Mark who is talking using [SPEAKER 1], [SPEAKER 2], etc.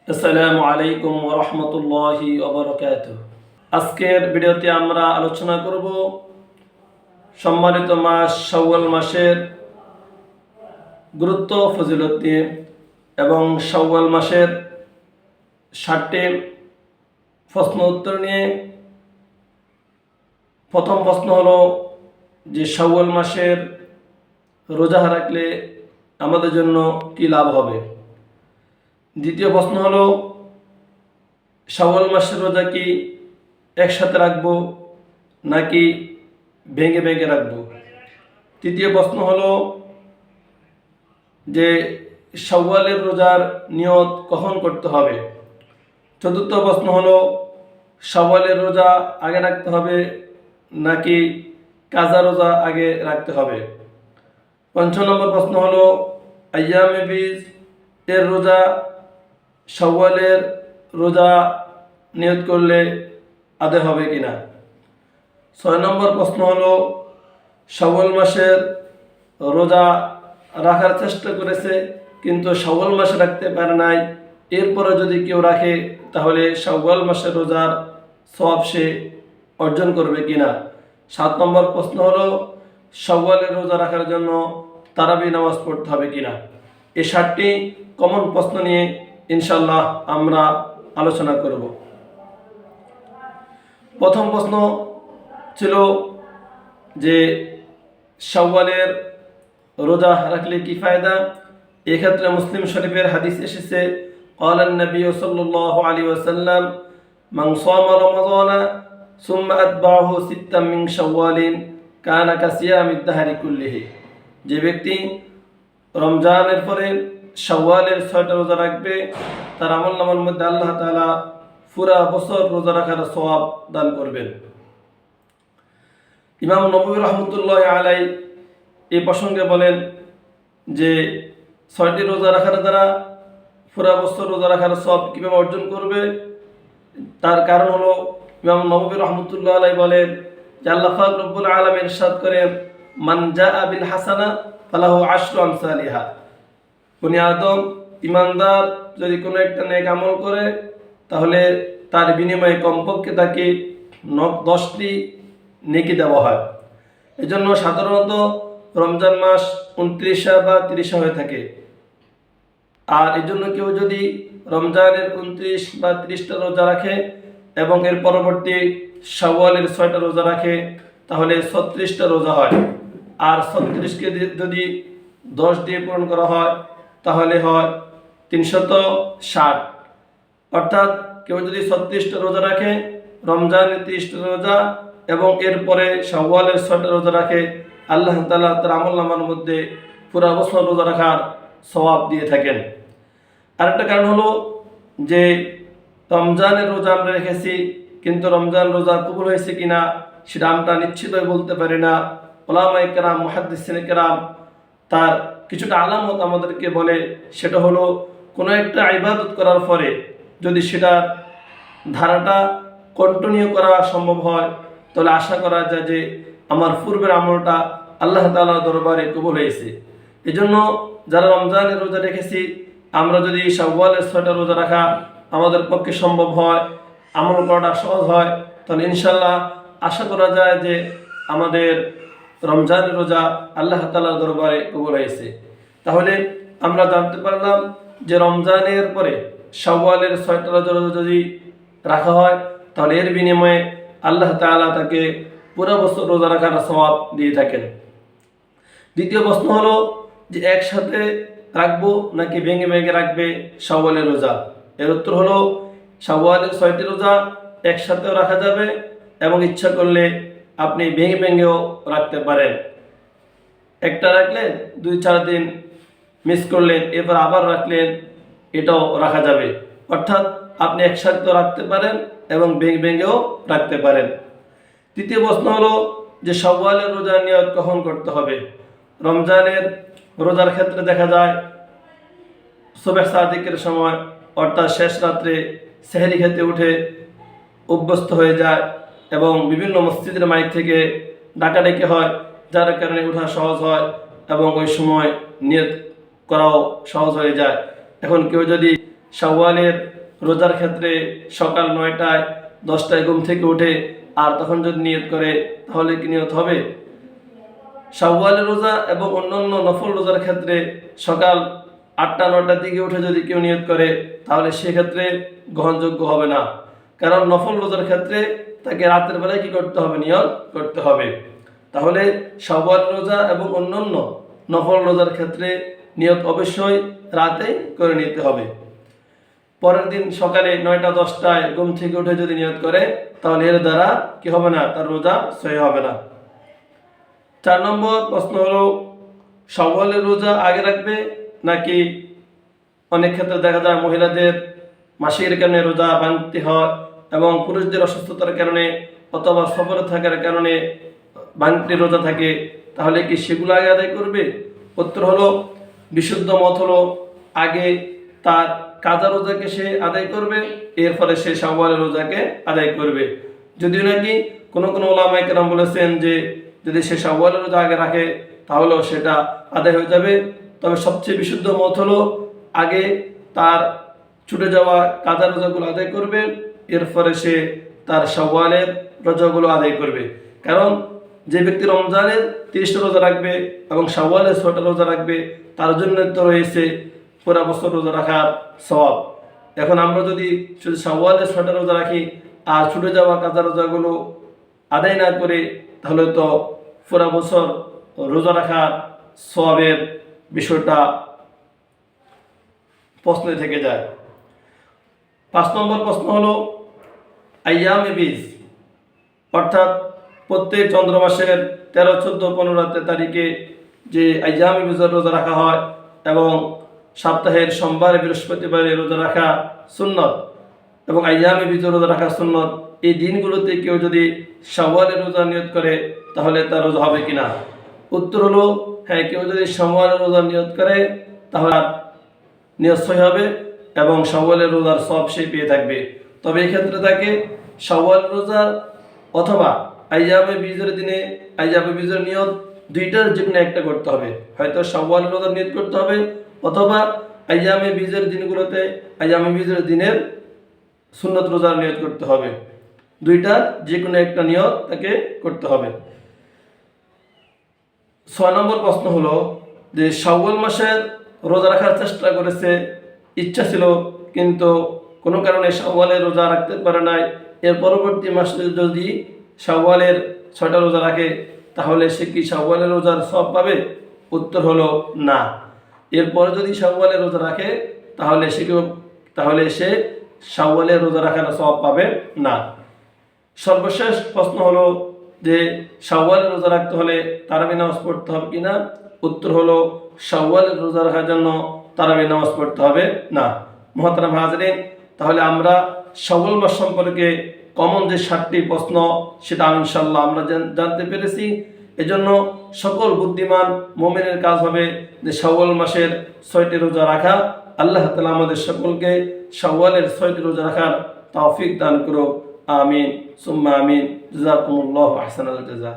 [SPEAKER 1] আসসালামু আলাইকুম ওয়া রাহমাতুল্লাহি ওয়া বারাকাতুহু। আজকের ভিডিওতে আমরা আলোচনা করব সম্মানিত মাস শাওয়াল মাসের গুরুত্ব ফজিলত নিয়ে এবং শাওয়াল মাসের 60টি প্রশ্ন উত্তর নিয়ে। প্রথম প্রশ্ন হলো যে শাওয়াল মাসের রোজা রাখলে আমাদের জন্য কি লাভ হবে। দ্বিতীয় প্রশ্ন হলো শাওয়াল মাসের রোজা কি একসাথে রাখবো নাকি ভেঙে ভেঙে রাখবো। তৃতীয় প্রশ্ন হলো যে শাওয়ালের রোজার নিয়ত কখন করতে হবে। চতুর্থ প্রশ্ন হলো শাওয়ালের রোজা আগে রাখতে হবে নাকি কাজা রোজা আগে রাখতে হবে। পঞ্চম নম্বর প্রশ্ন হলো আইয়ামে বীজ এর রোজা শাওয়ালের রোজা নিয়ত করলে আদায় হবে কিনা। 6 নম্বর প্রশ্ন হলো শাওয়াল মাসের রোজা রাখার চেষ্টা করেছে কিন্তু শাওয়াল মাসে রাখতে পারে নাই, এরপরে যদি কেউ রাখে তাহলে শাওয়াল মাসের রোজার সওয়াব সে অর্জন করবে কিনা। 7 নম্বর প্রশ্ন হলো শাওয়ালের রোজা রাখার জন্য তারাবি নামাজ পড়তে হবে কিনা। এই 7টি কমন প্রশ্ন নিয়ে ইনশাল্লাহ আমরা আলোচনা করব। প্রথম প্রশ্ন ছিল যে শাওয়ালের রোজা রাখলে কি ফায়দা। এক্ষেত্রে মুসলিম শরীফের হাদিস এসেছে قال النبي صلى الله عليه وسلم من صام رمضان ثم أتبعه ستا من شوال كان كصيام الدهر كله। যে ব্যক্তি রমজানের পরে শাওয়ালের 6টা রোজা রাখবে তার আমলনামার মধ্যে আল্লাহ তাআলা পুরা বছর রোজা রাখার সওয়াব দান করবেন। ইমাম নববী রাহমাতুল্লাহি আলাইহি এই প্রসঙ্গে বলেন যে 6টি রোজা রাখার দ্বারা পুরা বছর রোজা রাখার সওয়াব কিভাবে অর্জন করবে। তার কারণ হলো ইমাম নববী রাহমাতুল্লাহি আলাইহি বলেন যে আল্লাহ পাক রব্বুল আলামিন ইরশাদ করেন মান জাআ বিল হাসানা ফালাহু আশরু আমসালিহা। বনি আদম ইমানদার যদি কোনো একটা নেক আমল করে তাহলে তার বিনিময়ে কমপক্ষে তাকে 10টি নেকি দেওয়া হয়। এজন্য সাধারণত রমজান মাস 29 বা 30 হয়ে থাকে। আর এই জন্য কেউ যদি রমজানের 29 বা 30টা রোজা রাখে এবং এর পরবর্তী শাওয়ালের 6টা রোজা রাখে তাহলে 36টা রোজা হয়। আর 36কে যদি 10 দিয়ে পূরণ করা হয় তাহলে হয় 360। অর্থাৎ কেউ যদি 36টা রোজা রাখে, রমজানের 30টা রোজা এবং এরপরে শাওয়ালের 6টা রোজা রাখে, আল্লাহ তাআলা তার আমলনামার মধ্যে পুরা বছর রোজা রাখার সওয়াব দিয়ে থাকেন। আরেকটা কারণ হলো যে রমজানের রোজা আমরা রেখেছি কিন্তু রমজান রোজা কবুল হয়েছে কিনা সেটা আমরা নিশ্চিতভাবে বলতে পারি না। উলামায়ে কেরাম, মুহাদ্দিসিনে কেরাম তার কিছুটা আলামত আমাদেরকে বলে, সেটা হলো কোনো একটা ইবাদত করার পরে যদি সেটার ধারাটা কন্টিনিউ করা সম্ভব হয় তাহলে আশা করা যায় যে আমার পূর্বের আমলটা আল্লাহ তাআলার দরবারে কবুল হয়েছে। এজন্য যারা রমজানের রোজা রেখেছি আমরা যদি শাওয়ালের 6টা রোজা রাখা আমাদের পক্ষে সম্ভব হয়, আমল করাটা সহজ হয়, তাহলে ইনশাল্লাহ আশা করা যায় যে আমাদের রমজানের রোজা আল্লাহ তাআলার দরবারে কবুল হয়েছে। তাহলে আমরা জানতে পারলাম যে রমজানের পরে শাওয়ালের 6টা রোজা যদি রাখা হয় তাহলে এর বিনিময়ে আল্লাহ তাআলা তাকে পুরো বছর রোজা রাখার সওয়াব দিয়ে থাকেন। দ্বিতীয় প্রশ্ন হলো যে একসাথে রাখবো নাকি ভেঙে ভেঙে রাখবে শাওয়ালের রোজা। এর উত্তর হলো শাওয়ালের 6টি রোজা একসাথেও রাখা যাবে এবং ইচ্ছা করলে আপনি ভেঙে ভেঙেও রাখতে পারেন। একটা রাখলেন 2-4 দিন মিস করলেন, এবার আবার রাখলেন, এটাও রাখা যাবে। অর্থাৎ আপনি একসাথে রাখতে পারেন এবং ভেঙে ভেঙেও রাখতে পারেন। তৃতীয় প্রশ্ন হলো যে শাওয়ালের রোজার নিয়ত কখন করতে হবে। রমজানের রোজার ক্ষেত্রে দেখা যায় সুবহ সাদিকের সময় অর্থাৎ শেষ রাত্রে সেহরি খেতে উঠে অভ্যস্ত হয়ে যায় এবং বিভিন্ন মসজিদের মাইক থেকে ডাকাডাকি হয়, যার কারণে ওঠা সহজ হয় এবং ওই সময় নিয়ত করাও সহজ হয়ে যায়। এখন কেউ যদি শাওয়ালের রোজার ক্ষেত্রে সকাল 9টায় 10টায় ঘুম থেকে উঠে আর তখন যদি নিয়ত করে তাহলে কি নিয়ত হবে? শাওয়ালের রোজা এবং অন্যান্য নফল রোজার ক্ষেত্রে সকাল 8টা 9টার দিকে উঠে যদি কেউ নিয়ত করে তাহলে সেক্ষেত্রে গ্রহণযোগ্য হবে না। কারণ নফল রোজার ক্ষেত্রে তাকে রাতের বেলায় কি করতে হবে? নিয়ত করতে হবে। তাহলে শাওয়াল রোজা এবং অন্যান্য নফল রোজার ক্ষেত্রে নিয়ত অবশ্যই রাতেই করে নিতে হবে। পরের দিন সকালে 9টা 10টায় ঘুম থেকে উঠে যদি নিয়ত করে তাহলে এর দ্বারা কি হবে না? তার রোজা সহি হবে না। 4 নম্বর প্রশ্ন হলো, শাওয়ালের রোজা আগে রাখবে নাকি? অনেক ক্ষেত্রে দেখা যায় মহিলাদের মাসিকের কারণে রোজা ভাঙতে হয় এবং পুরুষদের অসুস্থতার কারণে অথবা সফরে থাকার কারণে ভাঙতে রোজা থাকে, তাহলে কি সেগুলো আগে আদায় করবে? উত্তর হলো, বিশুদ্ধ মত হলো আগে তার কাজা রোজাকে সে আদায় করবে, এরপরে সে শাওয়ালের রোজাকে আদায় করবে। যদিও নাকি কোনো ওলামায়ে কেরাম বলেছেন যে যদি সে শাওয়ালের রোজা আগে রাখে তাহলেও সেটা আদায় হয়ে যাবে। তবে সবচেয়ে বিশুদ্ধ মত হলো আগে তার ছুটে যাওয়া কাজা রোজাগুলো আদায় করবে, এরপরে সে তার শাওয়ালের রোজাগুলো আদায় করবে। কারণ যে ব্যক্তি রমজানের 30টা রোজা রাখবে এবং শাওয়ালের 6টা রোজা রাখবে তার জন্য তো রয়েছে পুরা বছর রোজা রাখার সওয়াব। এখন আমরা যদি শুধু শাওয়ালের 6টা রোজা রাখি আর ছুটে যাওয়া কাজা রোজাগুলো আদায় না করে তাহলে তো পুরা বছর রোজা রাখার সওয়াবের বিষয়টা প্রশ্নে থেকে যায়। 5 নম্বর প্রশ্ন হলো, আইয়ামে বীজ অর্থাৎ প্রত্যেক চন্দ্র মাসের 13, 14, 15 তারিখে যে আইয়ামে বীজের রোজা রাখা হয় এবং সপ্তাহের সোমবার বৃহস্পতিবারে রোজা রাখা সুন্নত এবং আইয়ামে বীজের রোজা রাখা সুন্নত, এই দিনগুলোতে কেউ যদি শাওয়ালের রোজা নিয়ত করে তাহলে তার রোজা হবে কিনা? উত্তর হলো হ্যাঁ, কেউ যদি শাওয়ালের রোজা নিয়ত করে তাহলে নিয়ত সহি হবে এবং শাওয়ালের রোজার সওয়াব সে পেয়ে থাকবে। তবে এই ক্ষেত্রে তাকে শাওয়াল রোজা অথবা আইয়ামে বীজের দিনে আইয়ামে বীজের নিয়ত দুইটার যে কোনো একটা করতে হবে। হয়তো শাওয়াল রোজার নিয়ত করতে হবে অথবা আইয়ামে বীজের দিনগুলোতে আইয়ামে বীজের দিনের সুন্নত রোজার নিয়ত করতে হবে। দুইটার যে কোনো একটা নিয়ত তাকে করতে হবে। 6 নম্বর প্রশ্ন হলো যে শাওয়াল মাসের রোজা রাখার চেষ্টা করেছে, ইচ্ছা ছিল কিন্তু কোনো কারণে শাওয়ালের রোজা রাখতে পারে নাই, এর পরবর্তী মাসে যদি শাওয়ালের 6টা রোজা রাখে তাহলে সে কি শাওয়ালের রোজার সওয়াব পাবে? উত্তর হলো না। এরপরে যদি শাওয়ালের রোজা রাখে তাহলে সে শাওয়ালের রোজা রাখার সওয়াব পাবে না। সর্বশেষ প্রশ্ন হলো যে শাওয়ালের রোজা রাখতে হলে তারাবি নামাজ পড়তে হবে কিনা? উত্তর হলো শাওয়ালের রোজা রাখার জন্য তারাবি নামাজ পড়তে হবে না। মুহতারাম হাজরিন, তাহলে আমরা শাওয়াল মাস সম্পর্কে কমন যে 7টি প্রশ্ন সেটা ইনশাআল্লাহ আমরা জানতে পেরেছি। এজন্য সকল বুদ্ধিমান মুমিনের কাজ হবে যে শাওয়াল মাসের 6টি রোজা রাখা। আল্লাহ তাআলা আমাদের সকলকে শাওয়ালের 6টি রোজা রাখার তৌফিক দান করুক। আমিন সুম্মা আমিন। জাযাকুমুল্লাহু আহসানাল জাযা।